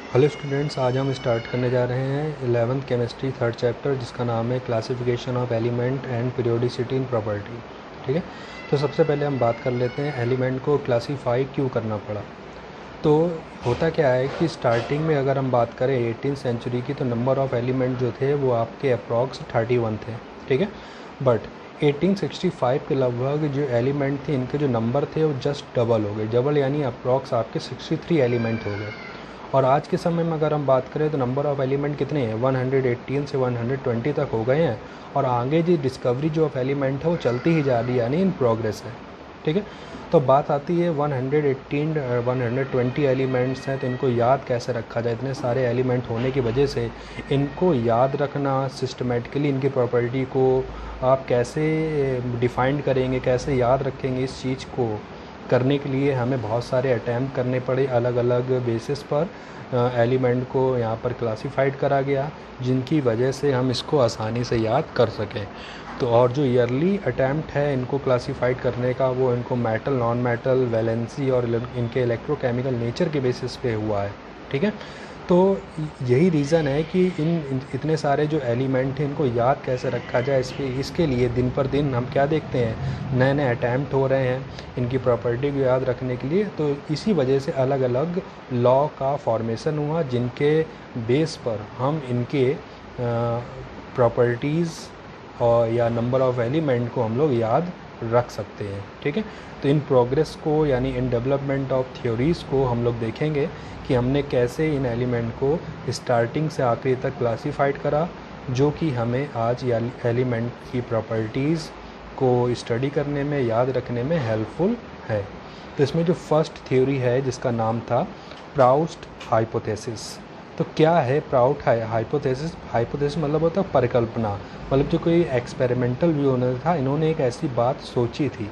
Hello students, आज हम start करने जा रहे हैं 11th केमिस्ट्री थर्ड चैप्टर, जिसका नाम है classification of element and periodicity in property. ठीक है, तो सबसे पहले हम बात कर लेते हैं एलिमेंट को क्लासीफाई क्यों करना पड़ा। तो होता क्या है कि स्टार्टिंग में अगर हम बात करें 18th सेंचुरी की, तो नंबर ऑफ़ एलिमेंट जो थे वो आपके अप्रॉक्स 31 थे। ठीक है, बट 1865 के लगभग जो एलिमेंट थे, इनके जो नंबर थे वो जस्ट डबल हो गए। डबल यानी अप्रॉक्स आपके 63 एलिमेंट हो गए। और आज के समय में अगर हम बात करें तो नंबर ऑफ़ एलिमेंट कितने हैं, 118 से 120 तक हो गए हैं। और आगे जी डिस्कवरी जो ऑफ एलिमेंट है वो चलती ही जा रही है, यानी इन प्रोग्रेस है। ठीक है, तो बात आती है 118 120 एलिमेंट्स हैं, तो इनको याद कैसे रखा जाए। इतने सारे एलिमेंट होने की वजह से इनको याद रखना, सिस्टमेटिकली इनकी प्रॉपर्टी को आप कैसे डिफ़ाइंड करेंगे, कैसे याद रखेंगे, इस चीज़ को करने के लिए हमें बहुत सारे अटैम्प्ट करने पड़े। अलग अलग बेसिस पर एलिमेंट को यहाँ पर क्लासिफाइड करा गया, जिनकी वजह से हम इसको आसानी से याद कर सकें। तो और जो ईयरली अटैम्प्ट है इनको क्लासिफाइड करने का, वो इनको मेटल, नॉन मेटल, वैलेंसी और इनके इलेक्ट्रोकेमिकल नेचर के बेसिस पे हुआ है। ठीक है, तो यही रीज़न है कि इतने सारे जो एलिमेंट हैं इनको याद कैसे रखा जाए। इसके लिए दिन पर दिन हम क्या देखते हैं, नए नए अटैम्प्ट हो रहे हैं इनकी प्रॉपर्टी को याद रखने के लिए। तो इसी वजह से अलग अलग लॉ का फॉर्मेशन हुआ, जिनके बेस पर हम इनके प्रॉपर्टीज़ और या नंबर ऑफ़ एलिमेंट को हम लोग याद रख सकते हैं। ठीक है, तो इन प्रोग्रेस को यानी इन डेवलपमेंट ऑफ थ्योरीज़ को हम लोग देखेंगे कि हमने कैसे इन एलिमेंट को स्टार्टिंग से आखिरी तक क्लासिफाइड करा, जो कि हमें आज एलिमेंट की प्रॉपर्टीज़ को स्टडी करने में, याद रखने में हेल्पफुल है। तो इसमें जो फर्स्ट थ्योरी है जिसका नाम था प्राउस्ट हाइपोथेसिस। तो क्या है प्राउस्ट हाइपोथेसिस? हाइपोथेसिस मतलब होता है परिकल्पना, मतलब जो कोई एक्सपेरिमेंटल व्यू होना था, इन्होंने एक ऐसी बात सोची थी।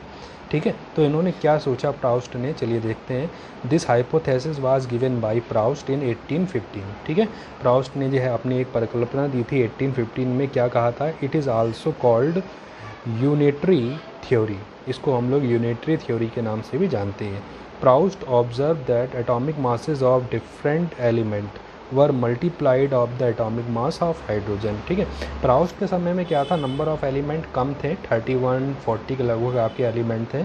ठीक है, तो इन्होंने क्या सोचा प्राउस्ट ने, चलिए देखते हैं। This hypothesis was given by Proust in 1815। ठीक है, प्राउस्ट ने जो है अपनी एक परिकल्पना दी थी 1815 में। क्या कहा था? It is also called unitary theory. इसको हम लोग यूनिटरी थ्योरी के नाम से भी जानते हैं। Proust observe that atomic masses of different element were multiplied of the atomic mass of hydrogen. ठीक है, प्राउस्ट के समय में क्या था, नंबर ऑफ़ एलिमेंट कम थे, 31-40 के लगभग आपके एलिमेंट थे।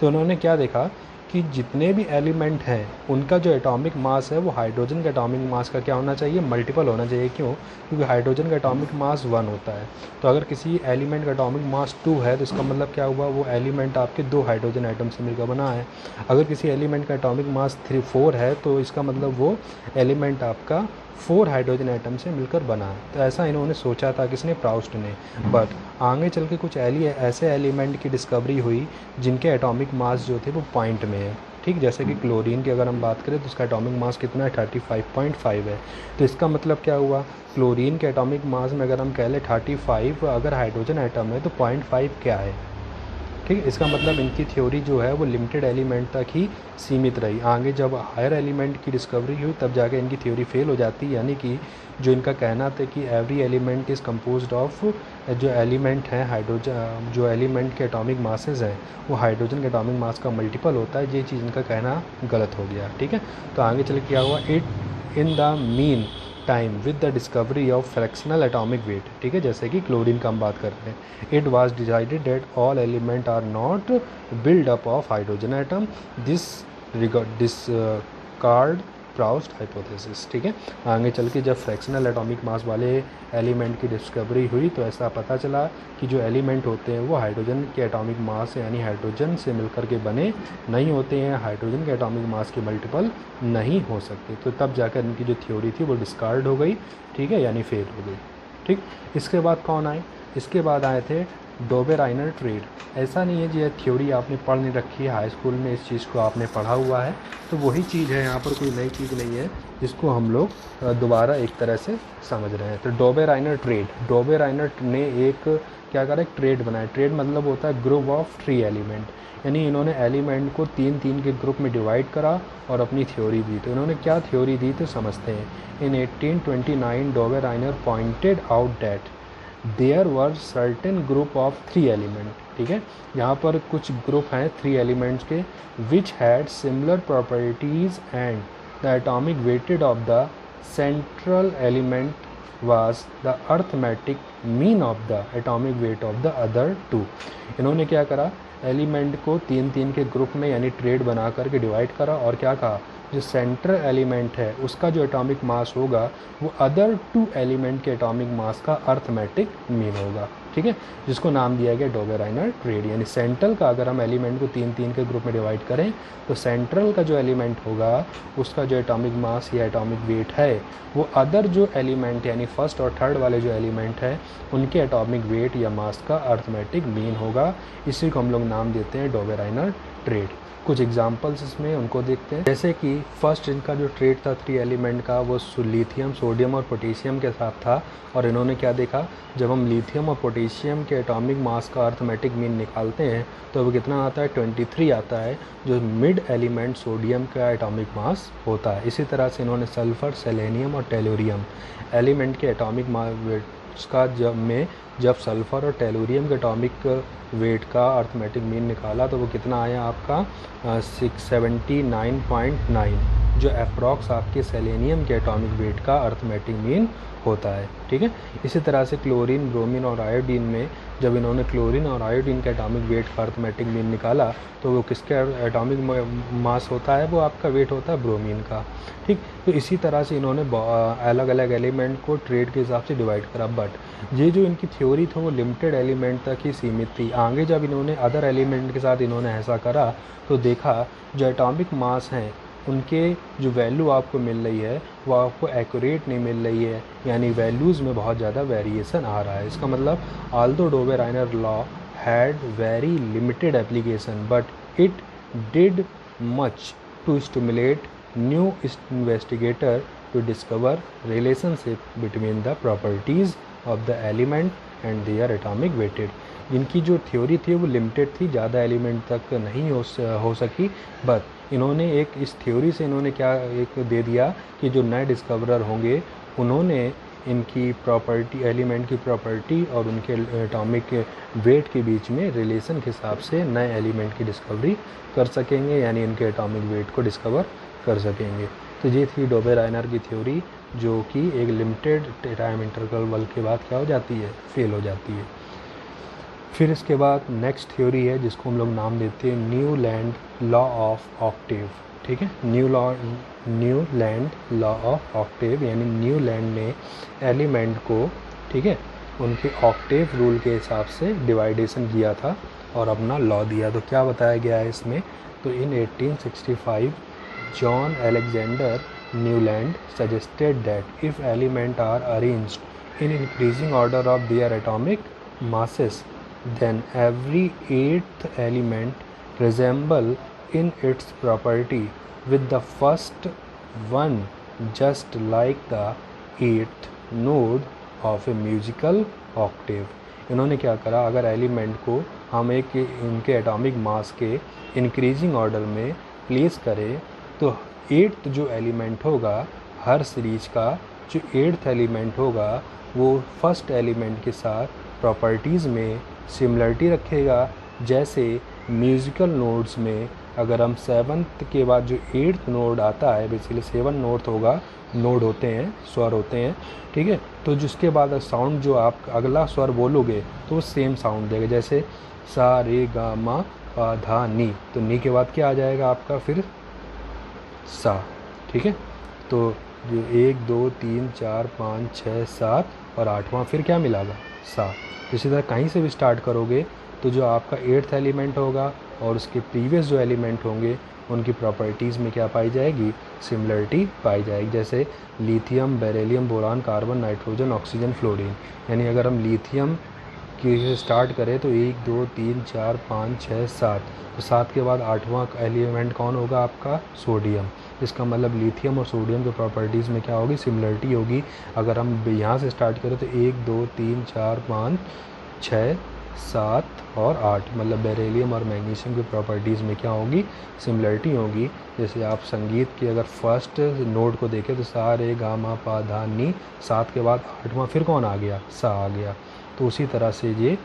तो उन्होंने क्या देखा कि जितने भी एलिमेंट हैं उनका जो एटॉमिक मास है वो हाइड्रोजन के एटॉमिक मास का क्या होना चाहिए, मल्टीपल होना चाहिए। क्यों? क्योंकि हाइड्रोजन का एटॉमिक मास 1 होता है। तो अगर किसी एलिमेंट का एटॉमिक मास 2 है तो इसका मतलब क्या हुआ, वो एलिमेंट आपके 2 हाइड्रोजन एटम से मिलकर बना है। अगर किसी एलिमेंट का एटॉमिक मास 4 है तो इसका मतलब वो एलिमेंट आपका 4 हाइड्रोजन एटम से मिलकर बना है। तो ऐसा इन्होंने सोचा था, किसने? प्राउस्ट ने। बट आगे चल के कुछ ऐसे एलिमेंट की डिस्कवरी हुई जिनके एटॉमिक मास जो थे वो पॉइंट में है। ठीक, जैसे कि क्लोरीन की अगर हम बात करें तो उसका एटॉमिक मास कितना है, 35.5 है। तो इसका मतलब क्या हुआ, क्लोरीन के एटॉमिक मास में अगर हम कह लें 35, अगर हाइड्रोजन एटम है तो 0.5 क्या है। ठीक है, इसका मतलब इनकी थ्योरी जो है वो लिमिटेड एलिमेंट तक ही सीमित रही। आगे जब हायर एलिमेंट की डिस्कवरी हुई तब जाके इनकी थ्योरी फेल हो जाती है। यानी कि जो इनका कहना था कि every element is composed of, जो एलिमेंट हैं हाइड्रोजन, जो एलिमेंट के एटॉमिक मासेस हैं वो हाइड्रोजन के एटॉमिक मास का मल्टीपल होता है, ये चीज़ इनका कहना गलत हो गया। ठीक है, तो आगे चल क्या हुआ, it in the mean time with the discovery of fractional atomic weight. ठीक है, जैसे कि क्लोरीन का हम बात कर रहे हैं। It was decided that all element are not build up of hydrogen atom, this called Prout's hypothesis. ठीक है, आगे चल के जब फ्रैक्शनल एटॉमिक मास वाले एलिमेंट की डिस्कवरी हुई तो ऐसा पता चला कि जो एलिमेंट होते हैं वो हाइड्रोजन के एटॉमिक मास यानी हाइड्रोजन से मिलकर के बने नहीं होते हैं, हाइड्रोजन के एटॉमिक मास के मल्टीपल नहीं हो सकते। तो तब जाकर इनकी जो थ्योरी थी वो डिस्कार्ड हो गई। ठीक है, यानी फेल हो गई। ठीक, इसके बाद कौन आए? इसके बाद आए थे डोबेराइनर ट्रेड। ऐसा नहीं है जी ये थ्योरी आपने पढ़ नहीं रखी है, हाई स्कूल में इस चीज़ को आपने पढ़ा हुआ है, तो वही चीज़ है, यहाँ पर कोई नई चीज़ नहीं है जिसको हम लोग दोबारा एक तरह से समझ रहे हैं। तो डोबेराइनर ट्रेड, डोबेराइनर ने एक क्या करा, एक ट्रेड बनाया। ट्रेड मतलब होता है ग्रुप ऑफ 3 एलिमेंट, यानी इन्होंने एलिमेंट को 3-3 के ग्रुप में डिवाइड करा और अपनी थ्योरी दी। तो इन्होंने क्या थ्योरी दी तो समझते हैं। In 1829 Dobereiner pointed out that there were certain group of 3 element. ठीक है, यहाँ पर कुछ ग्रुप हैं 3 एलिमेंट्स के, which had similar properties and the atomic weighted of the central element was the arithmetic mean of the atomic weight of the other two। इन्होंने क्या करा, एलिमेंट को तीन तीन के ग्रुप में यानी ट्रेड बना करके डिवाइड करा और क्या कहा, जो सेंट्रल एलिमेंट है उसका जो एटॉमिक मास होगा वो अदर टू एलिमेंट के एटॉमिक मास का अर्थमेटिक मीन होगा, ठीक है, जिसको नाम दिया गया डोबेराइनर ट्रेड। यानी सेंट्रल का अगर हम एलिमेंट को तीन तीन के ग्रुप में डिवाइड करें तो सेंट्रल का जो एलिमेंट होगा उसका जो एटॉमिक मास या एटॉमिक वेट है वो अदर जो एलिमेंट यानी फर्स्ट और थर्ड वाले जो एलिमेंट है उनके एटॉमिक वेट या मास का अर्थमेटिक मीन होगा। इसी को हम लोग नाम देते हैं डोबेराइनर ट्रेड। कुछ एग्जांपल्स इसमें उनको देखते हैं, जैसे कि फर्स्ट इनका जो ट्रेड था थ्री एलिमेंट का वो लिथियम, सोडियम और पोटेशियम के साथ था। और इन्होंने क्या देखा, जब हम लिथियम और पोटेशियम के एटॉमिक मास का अर्थमेटिक मीन निकालते हैं तो वो कितना आता है, 23 आता है, जो मिड एलिमेंट सोडियम का एटॉमिक मास होता है। इसी तरह से इन्होंने सल्फर, सेलेनियम और टेलुरियम एलिमेंट के एटॉमिक मास का जब सल्फ़र और टेलुरियम के एटॉमिक वेट का अर्थमेटिक मीन निकाला तो वो कितना आया आपका 679.9, जो अप्रॉक्स आपके सेलेनियम के एटॉमिक वेट का अर्थमेटिक मीन होता है, ठीक है। इसी तरह से क्लोरीन, ब्रोमीन और आयोडीन में जब इन्होंने क्लोरीन और आयोडीन के एटॉमिक वेट का अर्थमेटिक मीन निकाला तो वो किसका एटॉमिक मास होता है, वो आपका वेट होता है ब्रोमीन का, ठीक। तो इसी तरह से इन्होंने अलग अलग एलिमेंट को ट्रेड के हिसाब से डिवाइड करा, बट ये जो इनकी थ्योरी थी वो लिमिटेड एलिमेंट तक ही सीमित थी। आगे जब इन्होंने अदर एलिमेंट के साथ इन्होंने ऐसा करा तो देखा जो एटॉमिक मास हैं उनके जो वैल्यू आपको मिल रही है वो आपको एक्यूरेट नहीं मिल रही है, यानी वैल्यूज़ में बहुत ज़्यादा वेरिएशन आ रहा है। इसका मतलब although Dobereiner law had very limited application but it did much to stimulate new investigator to discover relationship between the properties of the element and their atomic weighted. इनकी जो थ्योरी थी वो लिमिटेड थी, ज़्यादा एलिमेंट तक नहीं हो सकी, बट इन्होंने एक इस थ्योरी से इन्होंने क्या एक दे दिया कि जो नए डिस्कवरर होंगे उन्होंने इनकी प्रॉपर्टी, एलिमेंट की प्रॉपर्टी और उनके एटॉमिक वेट के बीच में रिलेशन के हिसाब से नए एलिमेंट की डिस्कवरी कर सकेंगे, यानी इनके एटॉमिक वेट को डिस्कवर कर सकेंगे। तो ये थी डोबेराइनर की थ्योरी जो कि एक लिमिटेड टाइम इंटरवल के बाद क्या हो जाती है, फेल हो जाती है। फिर इसके बाद नेक्स्ट थ्योरी है जिसको हम लोग नाम देते हैं न्यूलैंड लॉ ऑफ ऑक्टेव, ठीक है। न्यूलैंड लॉ ऑफ ऑक्टेव, यानी न्यूलैंड ने एलिमेंट को, ठीक है, उनके ऑक्टेव रूल के हिसाब से डिवाइडेशन किया था और अपना लॉ दिया। तो क्या बताया गया है इसमें, तो in 1865 John Alexander Newland suggested that if elements are arranged in increasing order of their atomic masses, then every eighth element resemble in its property with the first one, just like the eighth node of a musical octave। इन्होंने क्या करा, अगर element को हम एक इनके atomic mass के increasing order में प्लेस करें तो एट्थ जो एलिमेंट होगा हर सीरीज का, जो एट्थ एलिमेंट होगा वो फर्स्ट एलिमेंट के साथ प्रॉपर्टीज़ में सिमिलरिटी रखेगा। जैसे म्यूज़िकल नोड्स में अगर हम सेवन्थ के बाद जो एट्थ नोड आता है, बेसिकली 7 नोड होते हैं, स्वर होते हैं, ठीक है। तो जिसके बाद साउंड जो आप अगला स्वर बोलोगे तो वो सेम साउंड देगा, जैसे सा रे गा मा पा धा नी, तो नी के बाद क्या आ जाएगा आपका फिर सा, ठीक है। तो जो 1 2 3 4 5 6 7 और 8वां फिर क्या मिलागा, सा। तो इसी तरह कहीं से भी स्टार्ट करोगे तो जो आपका एट्थ एलिमेंट होगा और उसके प्रीवियस जो एलिमेंट होंगे उनकी प्रॉपर्टीज़ में क्या पाई जाएगी, सिमिलरिटी पाई जाएगी। जैसे lithium, beryllium, boron, carbon, nitrogen, oxygen, fluorine, यानी अगर हम लिथियम की स्टार्ट करें तो 1 2 3 4 5 6 7, तो 7 के बाद 8वां एलिमेंट कौन होगा आपका, सोडियम। इसका मतलब लिथियम और सोडियम के प्रॉपर्टीज़ में क्या होगी, सिमिलरिटी होगी। अगर हम यहाँ से स्टार्ट करें तो 1 2 3 4 5 6 7 और 8, मतलब बेरिलियम और मैग्नीशियम की प्रॉपर्टीज़ में क्या होगी, सिमिलरिटी होगी। जैसे आप संगीत की अगर फर्स्ट नोट को देखें तो सा रे गा मा पा धा नी, 7 के बाद 8वां फिर कौन आ गया, सा आ गया। तो उसी तरह से ये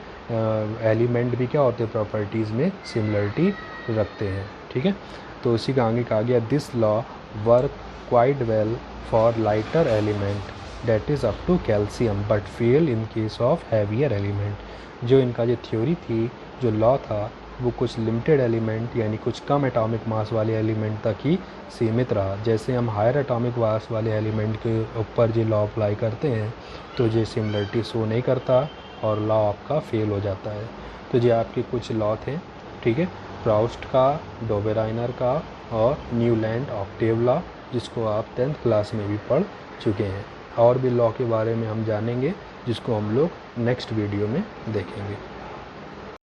एलिमेंट भी क्या होते हैं, प्रॉपर्टीज़ में सिमिलरिटी रखते हैं, ठीक है। तो इसी का आगे कहा गया this law work quite well for lighter element that is up to calcium but fail in case of heavier element। जो इनका जो थ्योरी थी, जो लॉ था, वो कुछ लिमिटेड एलिमेंट यानी कुछ कम एटॉमिक मास वाले एलिमेंट तक ही सीमित रहा। जैसे हम हायर एटॉमिक मास वाले एलिमेंट के ऊपर जो लॉ अप्लाई करते हैं तो ये सिमिलरिटी शो नहीं करता और लॉ आपका फेल हो जाता है। तो ये आपके कुछ लॉ थे, ठीक है, प्राउस्ट का, डोबेराइनर का और न्यूलैंड ऑक्टेव लॉ, जिसको आप 10th क्लास में भी पढ़ चुके हैं। और भी लॉ के बारे में हम जानेंगे जिसको हम लोग नेक्स्ट वीडियो में देखेंगे।